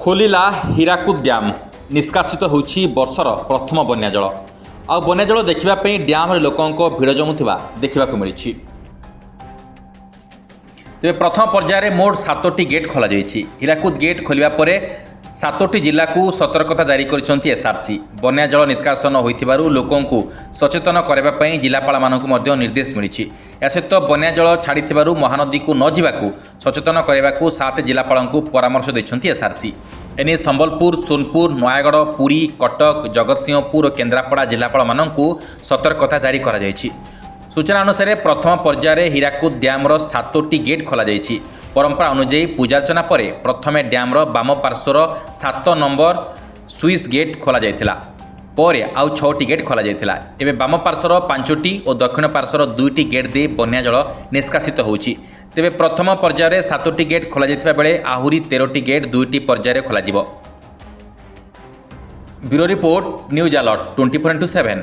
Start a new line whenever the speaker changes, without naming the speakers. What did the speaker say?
ଖୋଲିଲା ହୀରାକୁଦ ଡ୍ୟାମ୍ ନିଷ୍କାସିତ ହେଉଛି ବର୍ଷର ପ୍ରଥମ ବନ୍ୟା ଜଳ। ଆଉ ବନ୍ୟା ଜଳ ଦେଖିବା ପାଇଁ ଡ୍ୟାମ୍ରେ ଲୋକଙ୍କ ଭିଡ଼ ଜମୁଥିବା ଦେଖିବାକୁ ମିଳିଛି। ତେବେ ପ୍ରଥମ ପର୍ଯ୍ୟାୟରେ ମୋଟ 7ଟି ଗେଟ୍ ଖୋଲାଯାଇଛି। ହୀରାକୁଦ ଗେଟ୍ ଖୋଲିବା ପରେ 7ଟି ଜିଲ୍ଲାକୁ ସତର୍କତା ଜାରି କରିଛନ୍ତି ଏସ୍ଆର୍ସି। ବନ୍ୟା ଜଳ ନିଷ୍କାସନ ହୋଇଥିବାରୁ ଲୋକଙ୍କୁ ସଚେତନ କରାଇବା ପାଇଁ ଜିଲ୍ଲାପାଳମାନଙ୍କୁ ମଧ୍ୟ ନିର୍ଦ୍ଦେଶ ମିଳିଛି। ଏହାସହିତ ବନ୍ୟା ଜଳ ଛାଡ଼ିଥିବାରୁ ମହାନଦୀକୁ ନ ଯିବାକୁ ସଚେତନ କରାଇବାକୁ 7 ଜିଲ୍ଲାପାଳଙ୍କୁ ପରାମର୍ଶ ଦେଇଛନ୍ତି ଏସ୍ଆର୍ସି। ଏନେଇ ସମ୍ବଲପୁର, ସୋନପୁର, ନୟାଗଡ଼, ପୁରୀ, କଟକ, ଜଗତସିଂହପୁର ଓ କେନ୍ଦ୍ରାପଡ଼ା ଜିଲ୍ଲାପାଳମାନଙ୍କୁ ସତର୍କତା ଜାରି କରାଯାଇଛି। ସୂଚନା ଅନୁସାରେ ପ୍ରଥମ ପର୍ଯ୍ୟାୟରେ ହୀରାକୁଦ ଡ୍ୟାମ୍ର 7ଟି ଗେଟ୍ ଖୋଲାଯାଇଛି। ପରମ୍ପରା ଅନୁଯାୟୀ ପୂଜାର୍ଚ୍ଚନା ପରେ ପ୍ରଥମେ ଡ୍ୟାମ୍ର ବାମ ପାର୍ଶ୍ୱର 7 ନମ୍ବର ସୁଇସ୍ ଗେଟ୍ ଖୋଲାଯାଇଥିଲା। ପରେ ଆଉ 6ଟି ଗେଟ୍ ଖୋଲାଯାଇଥିଲା। ଏବେ ବାମ ପାର୍ଶ୍ୱର 5ଟି ଓ ଦକ୍ଷିଣ ପାର୍ଶ୍ୱର 2ଟି ଗେଟ୍ ଦେଇ ବନ୍ୟା ଜଳ ନିଷ୍କାସିତ ହେଉଛି। ତେବେ ପ୍ରଥମ ପର୍ଯ୍ୟାୟରେ 7ଟି ଗେଟ୍ ଖୋଲାଯାଇଥିବା ବେଳେ ଆହୁରି 13ଟି ଗେଟ୍ 2ଟି ପର୍ଯ୍ୟାୟରେ ଖୋଲାଯିବ। Bureau report, news alert 24x7।